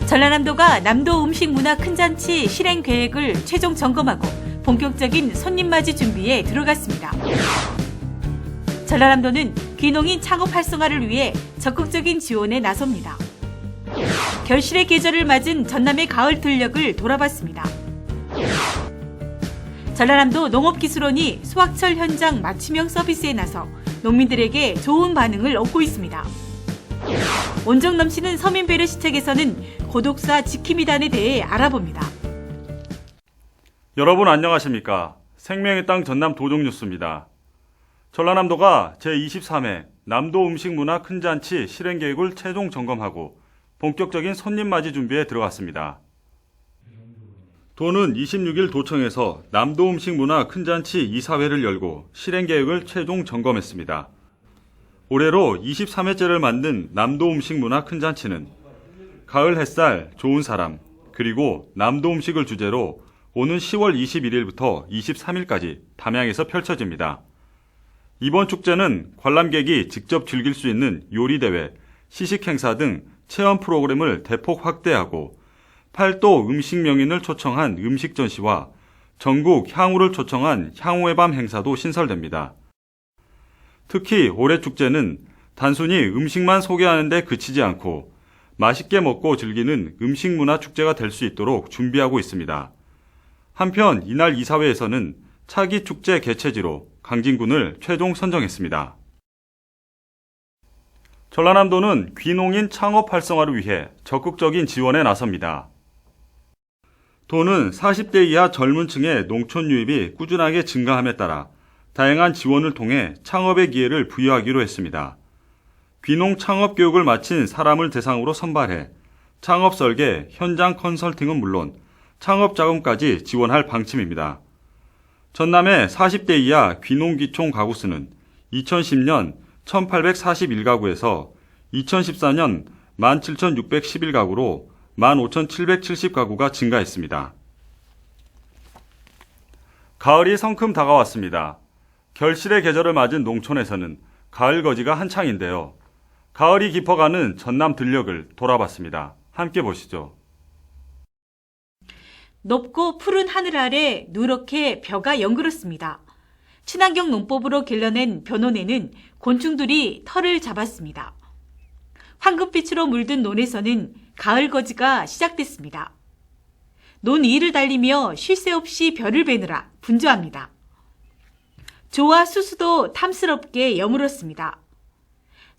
전라남도가 남도 음식 문화 큰잔치 실행 계획을 최종 점검하고 본격적인 손님 맞이 준비에 들어갔습니다. 전라남도는 귀농인 창업 활성화를 위해 적극적인 지원에 나섭니다. 결실의 계절을 맞은 전남의 가을 들녘을 돌아봤습니다. 전라남도 농업기술원이 수확철 현장 맞춤형 서비스에 나서 농민들에게 좋은 반응을 얻고 있습니다. 온정 넘치는 서민 배려 시책에서는 고독사 지킴이단에 대해 알아봅니다. 여러분 안녕하십니까? 생명의 땅 전남 도종뉴스입니다. 전라남도가 제23회 남도 음식 문화 큰잔치 실행 계획을 최종 점검하고 본격적인 손님 맞이 준비에 들어갔습니다. 도는 26일 도청에서 남도 음식 문화 큰잔치 이사회를 열고 실행 계획을 최종 점검했습니다. 올해로 23회째를 만든 남도 음식 문화 큰잔치는 가을 햇살, 좋은 사람, 그리고 남도 음식을 주제로 오는 10월 21일부터 23일까지 담양에서 펼쳐집니다. 이번 축제는 관람객이 직접 즐길 수 있는 요리대회, 시식행사 등 체험 프로그램을 대폭 확대하고 팔도 음식 명인을 초청한 음식 전시와 전국 향후를 초청한 향후의 밤 행사도 신설됩니다. 특히 올해 축제는 단순히 음식만 소개하는 데 그치지 않고 맛있게 먹고 즐기는 음식 문화 축제가 될 수 있도록 준비하고 있습니다. 한편 이날 이사회에서는 차기 축제 개최지로 강진군을 최종 선정했습니다. 전라남도는 귀농인 창업 활성화를 위해 적극적인 지원에 나섭니다. 도는 40대 이하 젊은 층의 농촌 유입이 꾸준하게 증가함에 따라 다양한 지원을 통해 창업의 기회를 부여하기로 했습니다. 귀농 창업 교육을 마친 사람을 대상으로 선발해 창업 설계, 현장 컨설팅은 물론 창업 자금까지 지원할 방침입니다. 전남의 40대 이하 귀농귀촌 가구 수는 2010년 1841가구에서 2014년 17,611가구로 15,770가구가 증가했습니다. 가을이 성큼 다가왔습니다. 결실의 계절을 맞은 농촌에서는 가을 거지가 한창인데요. 가을이 깊어가는 전남 들녘을 돌아봤습니다. 함께 보시죠. 높고 푸른 하늘 아래 누렇게 벼가 연그렀습니다. 친환경 농법으로 길러낸 벼논에는 곤충들이 털을 잡았습니다. 황금빛으로 물든 논에서는 가을 거지가 시작됐습니다. 논 위를 달리며 쉴 새 없이 벼를 베느라 분주합니다. 조와 수수도 탐스럽게 여물었습니다.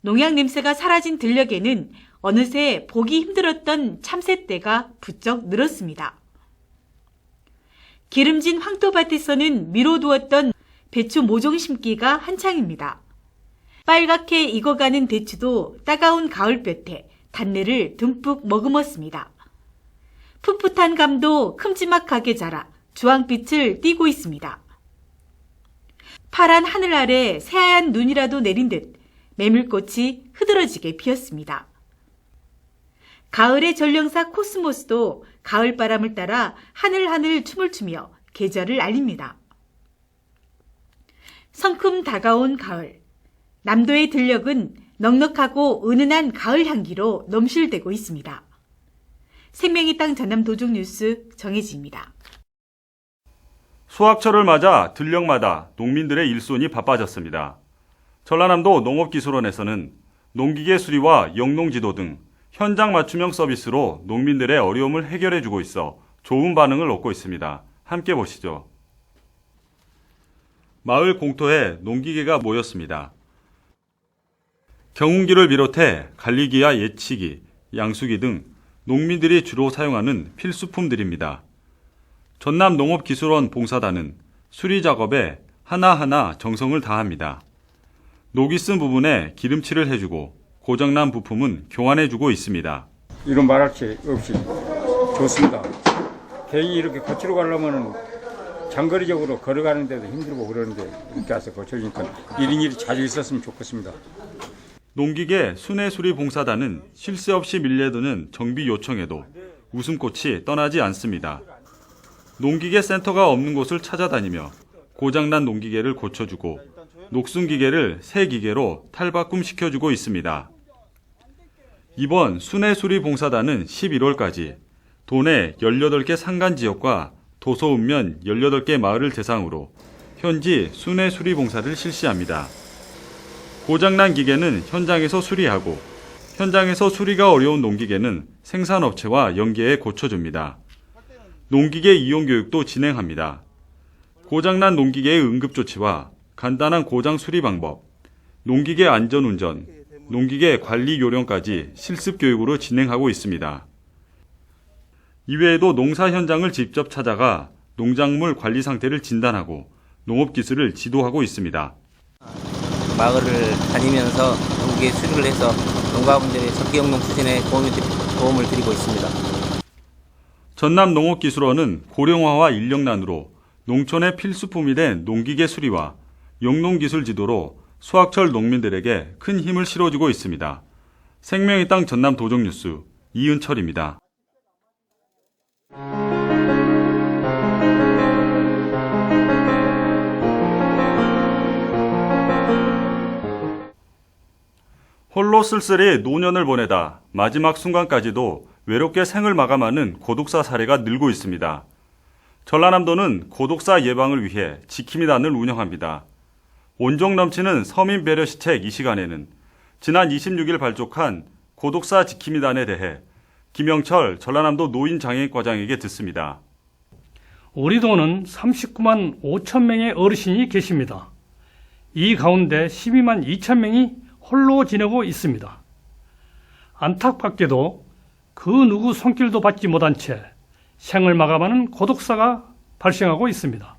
농약 냄새가 사라진 들녘에는 어느새 보기 힘들었던 참새떼가 부쩍 늘었습니다. 기름진 황토밭에서는 미뤄두었던 배추 모종 심기가 한창입니다. 빨갛게 익어가는 대추도 따가운 가을볕에 단내를 듬뿍 머금었습니다. 풋풋한 감도 큼지막하게 자라 주황빛을 띠고 있습니다. 파란 하늘 아래 새하얀 눈이라도 내린 듯 메밀꽃이 흐드러지게 피었습니다. 가을의 전령사 코스모스도 가을바람을 따라 하늘하늘 춤을 추며 계절을 알립니다. 성큼 다가온 가을, 남도의 들녘은 넉넉하고 은은한 가을 향기로 넘실대고 있습니다. 생명의 땅 전남 도종뉴스 정혜지입니다. 수확철을 맞아 들녘마다 농민들의 일손이 바빠졌습니다. 전라남도 농업기술원에서는 농기계 수리와 영농지도 등 현장 맞춤형 서비스로 농민들의 어려움을 해결해주고 있어 좋은 반응을 얻고 있습니다. 함께 보시죠. 마을 공터에 농기계가 모였습니다. 경운기를 비롯해 관리기와 예치기, 양수기 등 농민들이 주로 사용하는 필수품들입니다. 전남 농업기술원 봉사단은 수리 작업에 하나하나 정성을 다합니다. 녹이 쓴 부분에 기름칠을 해주고 고장난 부품은 교환해주고 있습니다. 이런 말할 게 없이 좋습니다. 개인이 이렇게 고치러 가려면 장거리적으로 걸어가는데도 힘들고 그러는데 이렇게 와서 고쳐주니까 이런 일이 자주 있었으면 좋겠습니다. 농기계 순회수리 봉사단은 쉴 새 없이 밀려드는 정비 요청에도 웃음꽃이 떠나지 않습니다. 농기계 센터가 없는 곳을 찾아다니며 고장난 농기계를 고쳐주고 녹슨 기계를 새 기계로 탈바꿈시켜주고 있습니다. 이번 순회수리봉사단은 11월까지 도내 18개 산간지역과 도서읍면 18개 마을을 대상으로 현지 순회수리봉사를 실시합니다. 고장난 기계는 현장에서 수리하고 현장에서 수리가 어려운 농기계는 생산업체와 연계해 고쳐줍니다. 농기계 이용 교육도 진행합니다. 고장난 농기계의 응급조치와 간단한 고장 수리 방법, 농기계 안전운전, 농기계 관리 요령까지 실습 교육으로 진행하고 있습니다. 이외에도 농사 현장을 직접 찾아가 농작물 관리 상태를 진단하고 농업기술을 지도하고 있습니다. 마을을 다니면서 농기계 수리를 해서 농가분들의 적기영농 추진에 도움을 드리고 있습니다. 전남농업기술원은 고령화와 인력난으로 농촌의 필수품이 된 농기계 수리와 영농기술 지도로 수확철 농민들에게 큰 힘을 실어주고 있습니다. 생명의 땅 전남 도정뉴스 이은철입니다. 홀로 쓸쓸히 노년을 보내다 마지막 순간까지도 외롭게 생을 마감하는 고독사 사례가 늘고 있습니다. 전라남도는 고독사 예방을 위해 지킴이단을 운영합니다. 온정 넘치는 서민 배려 시책 이 시간에는 지난 26일 발족한 고독사 지킴이단에 대해 김영철 전라남도 노인장애과장에게 듣습니다. 우리 도는 39만 5천 명의 어르신이 계십니다. 이 가운데 12만 2천 명이 홀로 지내고 있습니다. 안타깝게도 그 누구 손길도 받지 못한 채 생을 마감하는 고독사가 발생하고 있습니다.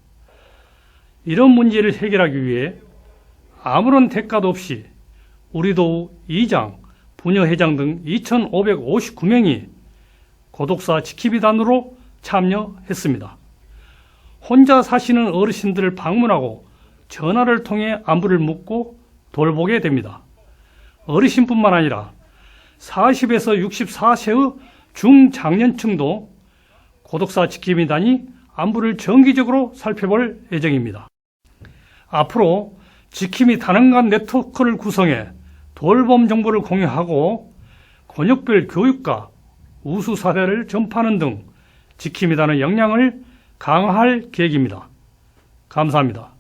이런 문제를 해결하기 위해 아무런 대가도 없이 우리도 이장, 부녀회장 등 2,559명이 고독사 지킴이단으로 참여했습니다. 혼자 사시는 어르신들을 방문하고 전화를 통해 안부를 묻고 돌보게 됩니다. 어르신뿐만 아니라 40에서 64세의 중장년층도 고독사 지킴이단이 안부를 정기적으로 살펴볼 예정입니다. 앞으로 지킴이 단원간 네트워크를 구성해 돌봄 정보를 공유하고 권역별 교육과 우수 사례를 전파하는 등 지킴이단의 역량을 강화할 계획입니다. 감사합니다.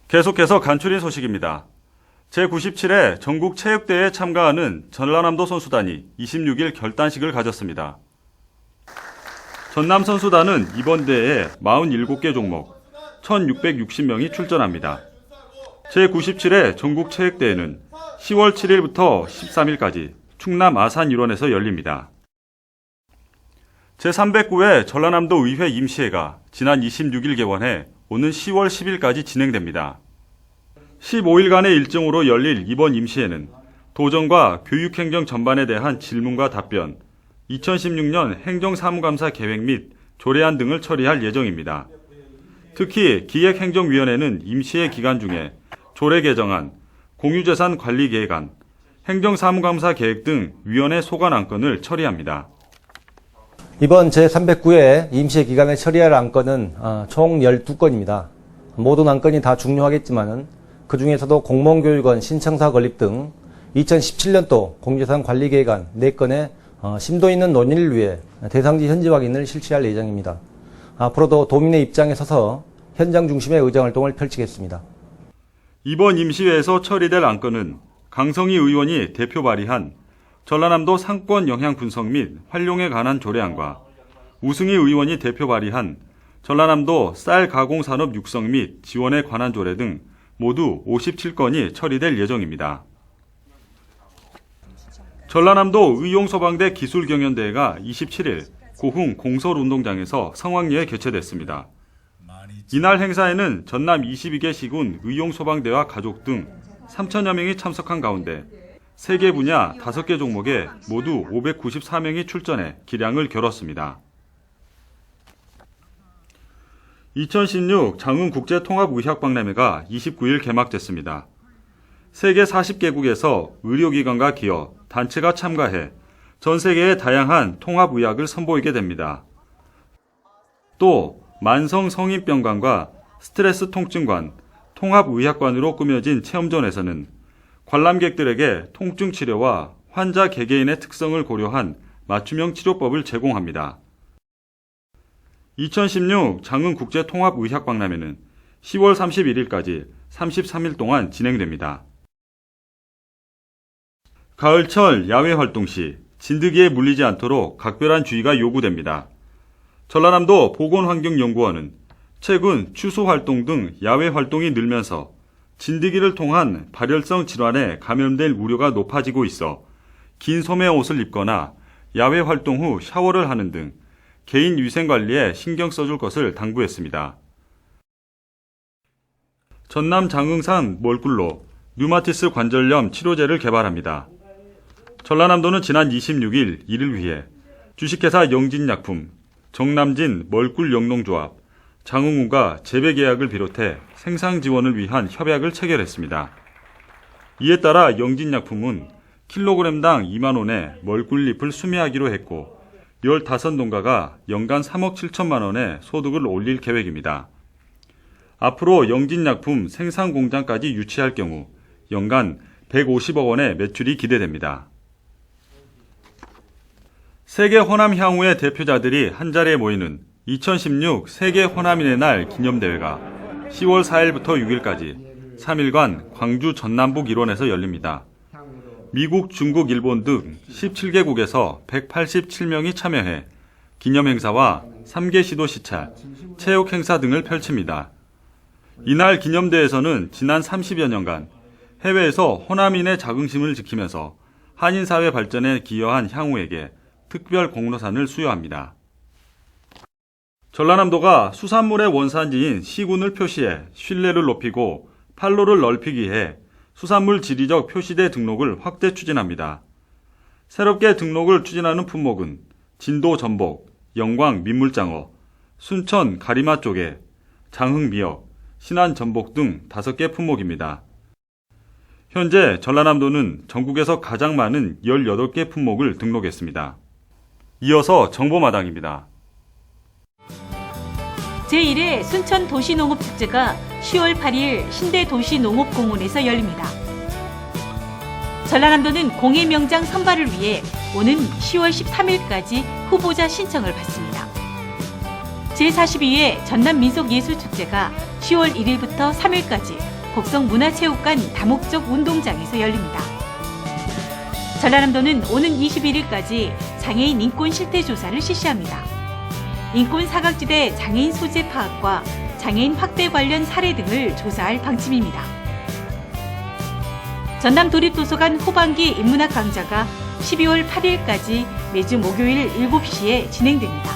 계속해서 간추린 소식입니다. 제97회 전국체육대회에 참가하는 전라남도 선수단이 26일 결단식을 가졌습니다. 전남 선수단은 이번 대회에 47개 종목 1,660명이 출전합니다. 제97회 전국체육대회는 10월 7일부터 13일까지 충남 아산 일원에서 열립니다. 제309회 전라남도 의회 임시회가 지난 26일 개원해 오는 10월 10일까지 진행됩니다. 15일간의 일정으로 열릴 이번 임시회는 도정과 교육행정 전반에 대한 질문과 답변, 2016년 행정사무감사 계획 및 조례안 등을 처리할 예정입니다. 특히 기획행정위원회는 임시회 기간 중에 조례 개정안, 공유재산 관리 계획안, 행정사무감사 계획 등 위원회 소관 안건을 처리합니다. 이번 제309회 임시회 기간에 처리할 안건은 총 12건입니다. 모든 안건이 다 중요하겠지만은 그 중에서도 공무원교육원 신청사 건립 등 2017년도 공유재산 관리 계획안 4건의 심도 있는 논의를 위해 대상지 현지 확인을 실시할 예정입니다. 앞으로도 도민의 입장에 서서 현장 중심의 의정활동을 펼치겠습니다. 이번 임시회에서 처리될 안건은 강성희 의원이 대표 발의한 전라남도 상권 영향 분석 및 활용에 관한 조례안과 우승희 의원이 대표 발의한 전라남도 쌀 가공산업 육성 및 지원에 관한 조례 등 모두 57건이 처리될 예정입니다. 전라남도 의용소방대 기술경연대회가 27일 고흥 공설운동장에서 성황리에 개최됐습니다. 이날 행사에는 전남 22개 시군 의용소방대와 가족 등 3천여 명이 참석한 가운데 3개 분야 5개 종목에 모두 594명이 출전해 기량을 겨뤘습니다. 2016 장흥국제통합의학박람회가 29일 개막됐습니다. 세계 40개국에서 의료기관과 기업, 단체가 참가해 전 세계의 다양한 통합의학을 선보이게 됩니다. 또 만성 성인병관과 스트레스 통증관, 통합의학관으로 꾸며진 체험존에서는 관람객들에게 통증 치료와 환자 개개인의 특성을 고려한 맞춤형 치료법을 제공합니다. 2016 장흥국제통합의학박람회는 10월 31일까지 33일 동안 진행됩니다. 가을철 야외 활동 시 진드기에 물리지 않도록 각별한 주의가 요구됩니다. 전라남도 보건환경연구원은 최근 추수 활동 등 야외 활동이 늘면서 진드기를 통한 발열성 질환에 감염될 우려가 높아지고 있어 긴 소매 옷을 입거나 야외 활동 후 샤워를 하는 등 개인 위생 관리에 신경 써줄 것을 당부했습니다. 전남 장흥산 멀꿀로 류마티스 관절염 치료제를 개발합니다. 전라남도는 지난 26일 이를 위해 주식회사 영진약품, 정남진 멀꿀영농조합, 장흥우가 재배 계약을 비롯해 생산 지원을 위한 협약을 체결했습니다. 이에 따라 영진약품은 킬로그램당 2만 원의 멀꿀잎을 수매하기로 했고 15농가가 연간 3억 7천만 원의 소득을 올릴 계획입니다. 앞으로 영진약품 생산 공장까지 유치할 경우 연간 150억 원의 매출이 기대됩니다. 세계 호남 향후의 대표자들이 한자리에 모이는 2016 세계 호남인의 날 기념대회가 10월 4일부터 6일까지 3일간 광주 전남북 일원에서 열립니다. 미국, 중국, 일본 등 17개국에서 187명이 참여해 기념행사와 3개 시도 시찰, 체육행사 등을 펼칩니다. 이날 기념대회에서는 지난 30여 년간 해외에서 호남인의 자긍심을 지키면서 한인사회 발전에 기여한 향후에게 특별 공로상을 수여합니다. 전라남도가 수산물의 원산지인 시군을 표시해 신뢰를 높이고 판로를 넓히기 위해 수산물 지리적 표시대 등록을 확대 추진합니다. 새롭게 등록을 추진하는 품목은 진도 전복, 영광 민물장어, 순천 가리마 조개, 장흥 미역, 신안 전복 등 5개 품목입니다. 현재 전라남도는 전국에서 가장 많은 18개 품목을 등록했습니다. 이어서 정보마당입니다. 제1회 순천 도시농업축제가 10월 8일 신대도시농업공원에서 열립니다. 전라남도는 공예 명장 선발을 위해 오는 10월 13일까지 후보자 신청을 받습니다. 제42회 전남민속예술축제가 10월 1일부터 3일까지 곡성문화체육관 다목적 운동장에서 열립니다. 전라남도는 오는 21일까지 장애인 인권 실태 조사를 실시합니다. 인권 사각지대 장애인 소재 파악과 장애인 확대 관련 사례 등을 조사할 방침입니다. 전남도립도서관 후반기 인문학 강좌가 12월 8일까지 매주 목요일 7시에 진행됩니다.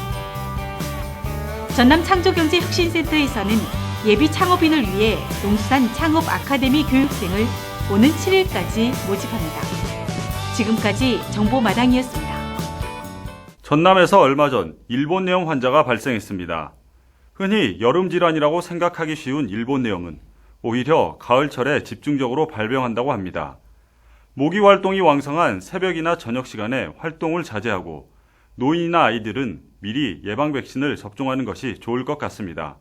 전남창조경제혁신센터에서는 예비 창업인을 위해 농수산 창업 아카데미 교육생을 오는 7일까지 모집합니다. 지금까지 정보마당이었습니다. 전남에서 얼마 전 일본내염 환자가 발생했습니다. 흔히 여름 질환이라고 생각하기 쉬운 일본내염은 오히려 가을철에 집중적으로 발병한다고 합니다. 모기 활동이 왕성한 새벽이나 저녁 시간에 활동을 자제하고 노인이나 아이들은 미리 예방 백신을 접종하는 것이 좋을 것 같습니다.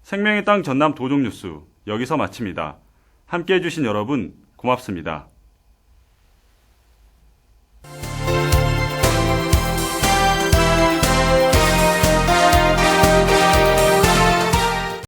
생명의 땅 전남 도종뉴스 여기서 마칩니다. 함께해 주신 여러분 고맙습니다.